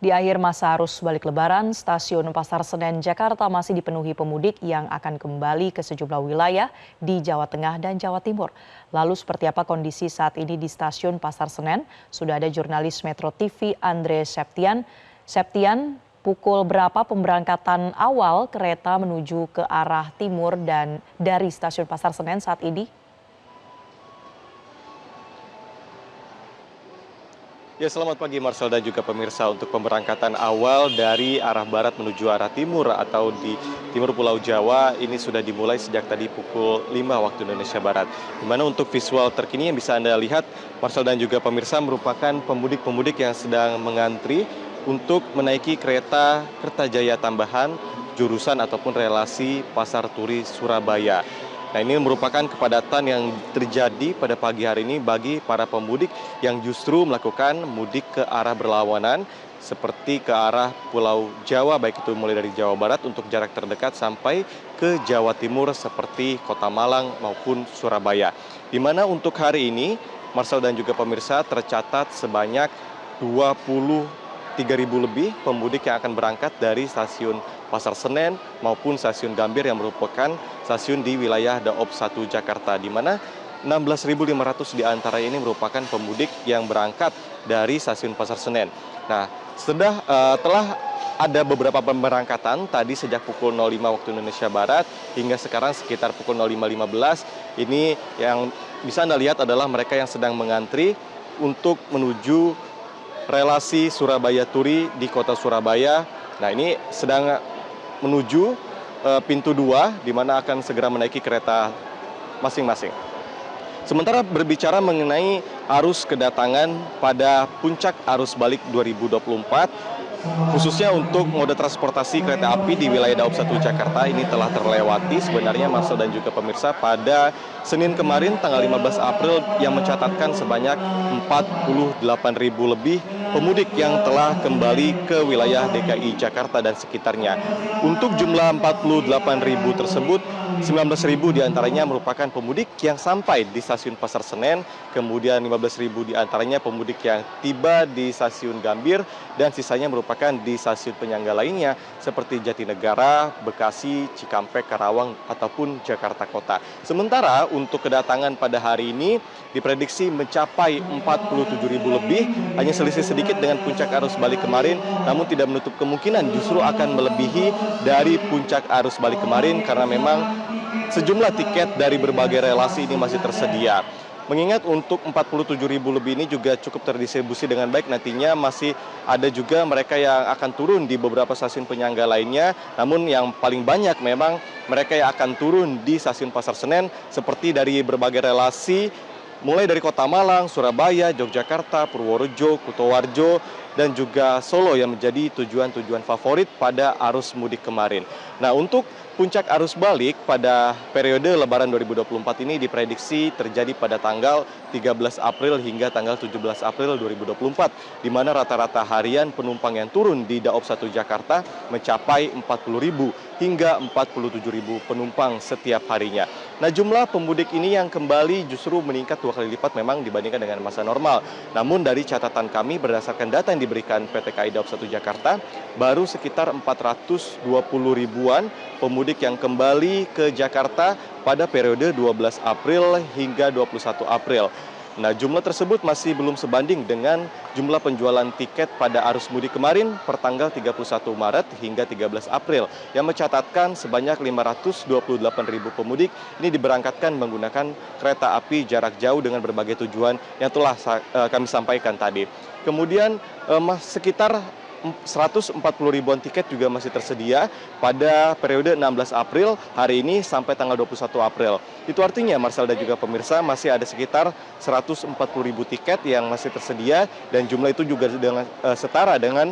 Di akhir masa arus balik Lebaran, stasiun Pasar Senen Jakarta masih dipenuhi pemudik yang akan kembali ke sejumlah wilayah di Jawa Tengah dan Jawa Timur. Lalu seperti apa kondisi saat ini di stasiun Pasar Senen? Sudah ada jurnalis Metro TV Andre Septian. Septian, pukul berapa pemberangkatan awal kereta menuju ke arah timur dan dari stasiun Pasar Senen saat ini? Ya, selamat pagi Marcel dan juga pemirsa. Untuk pemberangkatan awal dari arah barat menuju arah timur atau di timur Pulau Jawa ini sudah dimulai sejak tadi pukul 5 waktu Indonesia Barat. Di mana untuk visual terkini yang bisa Anda lihat, Marcel dan juga pemirsa, merupakan pemudik-pemudik yang sedang mengantri untuk menaiki kereta Kertajaya tambahan jurusan ataupun relasi Pasar Turi Surabaya. Nah, ini merupakan kepadatan yang terjadi pada pagi hari ini bagi para pemudik yang justru melakukan mudik ke arah berlawanan seperti ke arah Pulau Jawa, baik itu mulai dari Jawa Barat untuk jarak terdekat sampai ke Jawa Timur seperti Kota Malang maupun Surabaya. Di mana untuk hari ini, Marcel dan juga pemirsa, tercatat sebanyak 23.000 lebih pemudik yang akan berangkat dari stasiun Pasar Senen maupun stasiun Gambir yang merupakan stasiun di wilayah Daob 1 Jakarta, di mana 16.500 di antara ini merupakan pemudik yang berangkat dari stasiun Pasar Senen. Nah, telah ada beberapa pemberangkatan tadi sejak pukul 05 waktu Indonesia Barat hingga sekarang sekitar pukul 05.15. Ini yang bisa Anda lihat adalah mereka yang sedang mengantri untuk menuju relasi Surabaya Turi di kota Surabaya. Nah, ini sedang menuju pintu 2 di mana akan segera menaiki kereta masing-masing. Sementara berbicara mengenai arus kedatangan pada puncak arus balik 2024, khususnya untuk moda transportasi kereta api di wilayah Daob 1 Jakarta ini telah terlewati sebenarnya Marcel dan juga pemirsa pada Senin kemarin tanggal 15 April yang mencatatkan sebanyak 48.000 lebih pemudik yang telah kembali ke wilayah DKI Jakarta dan sekitarnya. Untuk jumlah 48.000 tersebut, 19.000 diantaranya merupakan pemudik yang sampai di stasiun Pasar Senen, kemudian 15.000 diantaranya pemudik yang tiba di stasiun Gambir, dan sisanya merupakan di stasiun penyangga lainnya seperti Jatinegara, Bekasi, Cikampek, Karawang, ataupun Jakarta Kota. Sementara untuk kedatangan pada hari ini diprediksi mencapai 47.000 lebih, hanya selisih sedikit dengan puncak arus balik kemarin, namun tidak menutup kemungkinan justru akan melebihi dari puncak arus balik kemarin karena memang sejumlah tiket dari berbagai relasi ini masih tersedia. Mengingat untuk 47.000 lebih ini juga cukup terdistribusi dengan baik, nantinya masih ada juga mereka yang akan turun di beberapa stasiun penyangga lainnya, namun yang paling banyak memang mereka yang akan turun di stasiun Pasar Senen seperti dari berbagai relasi mulai dari Kota Malang, Surabaya, Yogyakarta, Purworejo, Kutoarjo, dan juga Solo yang menjadi tujuan-tujuan favorit pada arus mudik kemarin. Nah, untuk puncak arus balik pada periode Lebaran 2024 ini diprediksi terjadi pada tanggal 13 April hingga tanggal 17 April 2024, di mana rata-rata harian penumpang yang turun di Daob 1 Jakarta mencapai 40.000 hingga 47.000 penumpang setiap harinya. Nah, jumlah pemudik ini yang kembali justru meningkat 2 kali lipat memang dibandingkan dengan masa normal. Namun dari catatan kami berdasarkan data yang diberikan PT KAI Daob 1 Jakarta, baru sekitar 420 ribuan pemudik yang kembali ke Jakarta pada periode 12 April hingga 21 April. Nah, jumlah tersebut masih belum sebanding dengan jumlah penjualan tiket pada arus mudik kemarin pertanggal 31 Maret hingga 13 April yang mencatatkan sebanyak 528.000 pemudik ini diberangkatkan menggunakan kereta api jarak jauh dengan berbagai tujuan yang telah kami sampaikan tadi. Kemudian sekitar 140 ribuan tiket juga masih tersedia pada periode 16 April hari ini sampai tanggal 21 April. Itu artinya Marcel dan juga pemirsa masih ada sekitar 140 ribu tiket yang masih tersedia dan jumlah itu juga setara dengan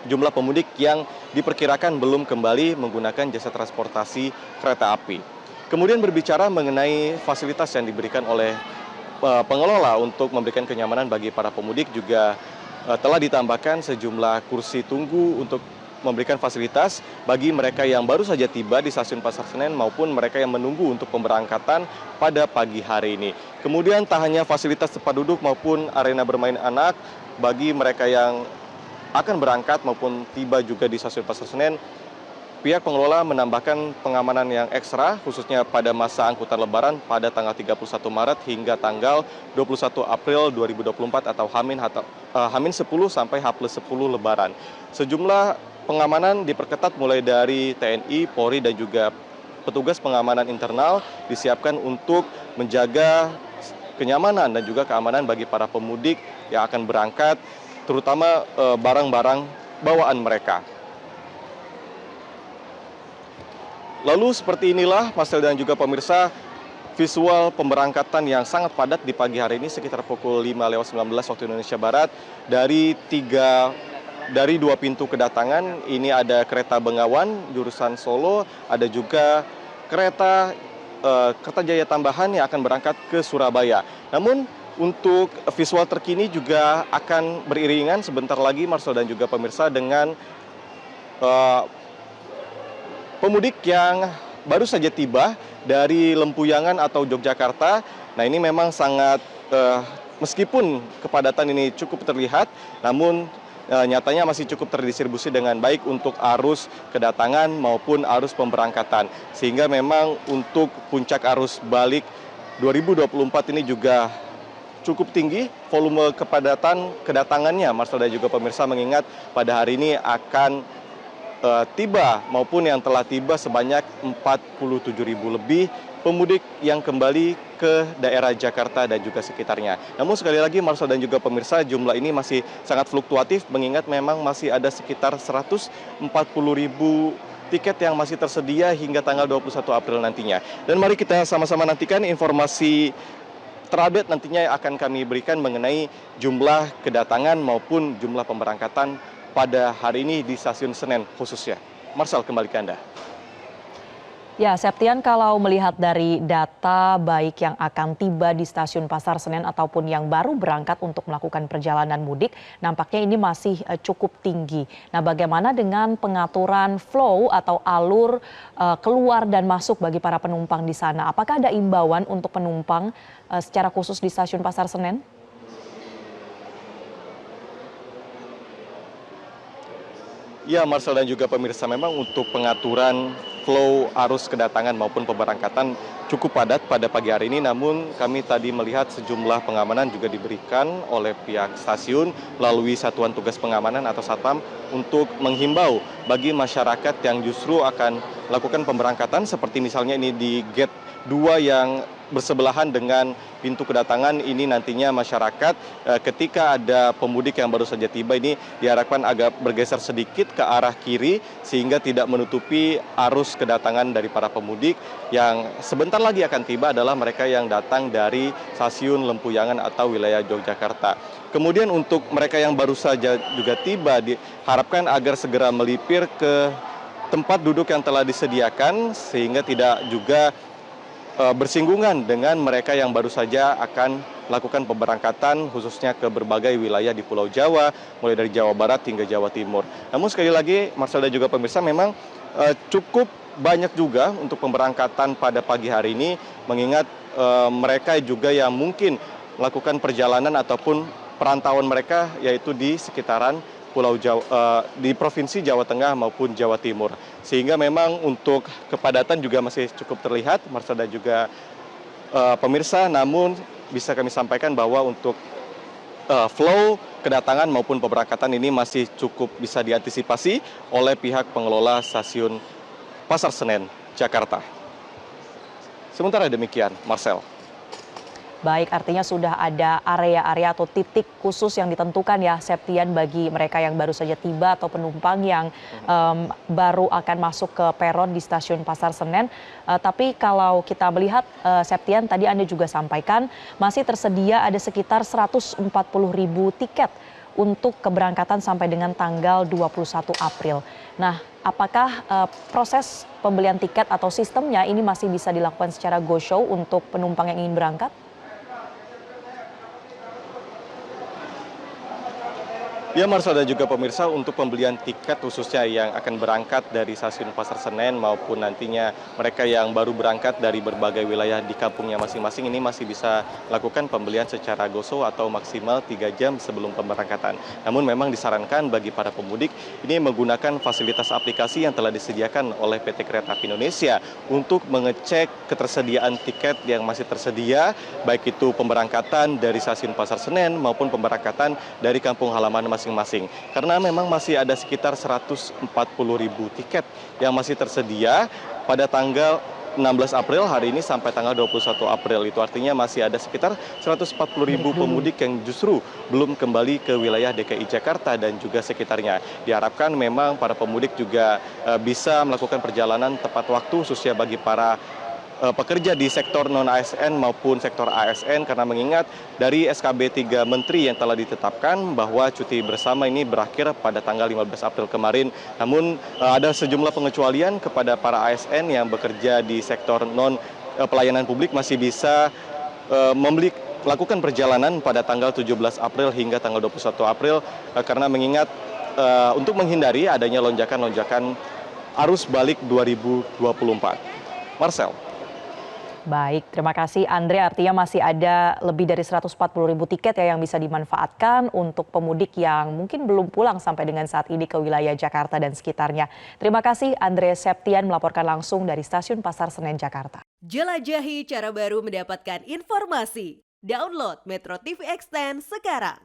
jumlah pemudik yang diperkirakan belum kembali menggunakan jasa transportasi kereta api. Kemudian berbicara mengenai fasilitas yang diberikan oleh pengelola untuk memberikan kenyamanan bagi para pemudik juga telah ditambahkan sejumlah kursi tunggu untuk memberikan fasilitas bagi mereka yang baru saja tiba di stasiun Pasar Senen maupun mereka yang menunggu untuk pemberangkatan pada pagi hari ini. Kemudian tak hanya fasilitas tempat duduk maupun arena bermain anak bagi mereka yang akan berangkat maupun tiba juga di stasiun Pasar Senen, pihak pengelola menambahkan pengamanan yang ekstra khususnya pada masa angkutan lebaran pada tanggal 31 Maret hingga tanggal 21 April 2024 atau Hamin 10 sampai H+10 lebaran. Sejumlah pengamanan diperketat mulai dari TNI, Polri dan juga petugas pengamanan internal disiapkan untuk menjaga kenyamanan dan juga keamanan bagi para pemudik yang akan berangkat, terutama barang-barang bawaan mereka. Lalu seperti inilah Marcel dan juga pemirsa visual pemberangkatan yang sangat padat di pagi hari ini sekitar pukul 5:19 waktu Indonesia Barat dari dua pintu kedatangan. Ini ada kereta Bengawan jurusan Solo, ada juga kereta Kertajaya tambahan yang akan berangkat ke Surabaya. Namun untuk visual terkini juga akan beriringan sebentar lagi Marcel dan juga pemirsa dengan pemudik yang baru saja tiba dari Lempuyangan atau Yogyakarta. Nah, ini memang sangat meskipun kepadatan ini cukup terlihat, namun nyatanya masih cukup terdistribusi dengan baik untuk arus kedatangan maupun arus pemberangkatan. Sehingga memang untuk puncak arus balik 2024 ini juga cukup tinggi volume kedatangannya Marcel dan juga pemirsa, mengingat pada hari ini akan tiba maupun yang telah tiba sebanyak 47.000 lebih pemudik yang kembali ke daerah Jakarta dan juga sekitarnya. Namun sekali lagi Marcel dan juga pemirsa, jumlah ini masih sangat fluktuatif mengingat memang masih ada sekitar 140.000 tiket yang masih tersedia hingga tanggal 21 April nantinya. Dan mari kita sama-sama nantikan informasi terupdate nantinya yang akan kami berikan mengenai jumlah kedatangan maupun jumlah pemberangkatan pada hari ini di stasiun Senen khususnya. Marcel, kembali ke Anda. Ya, Septian, kalau melihat dari data baik yang akan tiba di stasiun Pasar Senen ataupun yang baru berangkat untuk melakukan perjalanan mudik, nampaknya ini masih cukup tinggi. Nah, bagaimana dengan pengaturan flow atau alur keluar dan masuk bagi para penumpang di sana? Apakah ada imbauan untuk penumpang secara khusus di stasiun Pasar Senen? Ya, Marcel dan juga pemirsa, memang untuk pengaturan flow arus kedatangan maupun pemberangkatan cukup padat pada pagi hari ini. Namun kami tadi melihat sejumlah pengamanan juga diberikan oleh pihak stasiun melalui Satuan Tugas Pengamanan atau Satpam untuk menghimbau bagi masyarakat yang justru akan melakukan pemberangkatan, seperti misalnya ini di gate 2 yang bersebelahan dengan pintu kedatangan ini. Nantinya masyarakat ketika ada pemudik yang baru saja tiba ini diharapkan agak bergeser sedikit ke arah kiri sehingga tidak menutupi arus kedatangan dari para pemudik yang sebentar lagi akan tiba adalah mereka yang datang dari stasiun Lempuyangan atau wilayah Yogyakarta. Kemudian untuk mereka yang baru saja juga tiba diharapkan agar segera melipir ke tempat duduk yang telah disediakan sehingga tidak juga bersinggungan dengan mereka yang baru saja akan melakukan pemberangkatan khususnya ke berbagai wilayah di Pulau Jawa, mulai dari Jawa Barat hingga Jawa Timur. Namun sekali lagi Marcel dan juga pemirsa, memang cukup banyak juga untuk pemberangkatan pada pagi hari ini, mengingat mereka juga yang mungkin melakukan perjalanan ataupun perantauan mereka yaitu di sekitaran Pulau Jawa, di Provinsi Jawa Tengah maupun Jawa Timur. Sehingga memang untuk kepadatan juga masih cukup terlihat, Marcel dan juga pemirsa. Namun bisa kami sampaikan bahwa untuk flow kedatangan maupun pemberangkatan ini masih cukup bisa diantisipasi oleh pihak pengelola stasiun Pasar Senen, Jakarta. Sementara demikian, Marcel. Baik, artinya sudah ada area-area atau titik khusus yang ditentukan ya, Septian, bagi mereka yang baru saja tiba atau penumpang yang baru akan masuk ke peron di stasiun Pasar Senen. Tapi kalau kita melihat, Septian, tadi Anda juga sampaikan masih tersedia ada sekitar 140.000 tiket untuk keberangkatan sampai dengan tanggal 21 April. Nah, apakah proses pembelian tiket atau sistemnya ini masih bisa dilakukan secara go show untuk penumpang yang ingin berangkat? Ya, Marcel dan juga pemirsa, untuk pembelian tiket khususnya yang akan berangkat dari stasiun Pasar Senen maupun nantinya mereka yang baru berangkat dari berbagai wilayah di kampungnya masing-masing ini masih bisa lakukan pembelian secara GoSo atau maksimal 3 jam sebelum pemberangkatan. Namun memang disarankan bagi para pemudik ini menggunakan fasilitas aplikasi yang telah disediakan oleh PT Kereta Api Indonesia untuk mengecek ketersediaan tiket yang masih tersedia, baik itu pemberangkatan dari stasiun Pasar Senen maupun pemberangkatan dari kampung halaman masing-masing. Karena memang masih ada sekitar 140.000 tiket yang masih tersedia pada tanggal 16 April hari ini sampai tanggal 21 April. Itu artinya masih ada sekitar 140.000 pemudik yang justru belum kembali ke wilayah DKI Jakarta dan juga sekitarnya. Diharapkan memang para pemudik juga bisa melakukan perjalanan tepat waktu khususnya bagi para pekerja di sektor non-ASN maupun sektor ASN, karena mengingat dari SKB 3 Menteri yang telah ditetapkan bahwa cuti bersama ini berakhir pada tanggal 15 April kemarin. Namun ada sejumlah pengecualian kepada para ASN yang bekerja di sektor pelayanan publik masih bisa melakukan perjalanan pada tanggal 17 April hingga tanggal 21 April karena mengingat untuk menghindari adanya lonjakan-lonjakan arus balik 2024. Marcel. Baik, terima kasih Andre. Artinya masih ada lebih dari 140.000 tiket ya yang bisa dimanfaatkan untuk pemudik yang mungkin belum pulang sampai dengan saat ini ke wilayah Jakarta dan sekitarnya. Terima kasih Andre Septian melaporkan langsung dari Stasiun Pasar Senen, Jakarta. Jelajahi cara baru mendapatkan informasi. Download Metro TV Extend sekarang.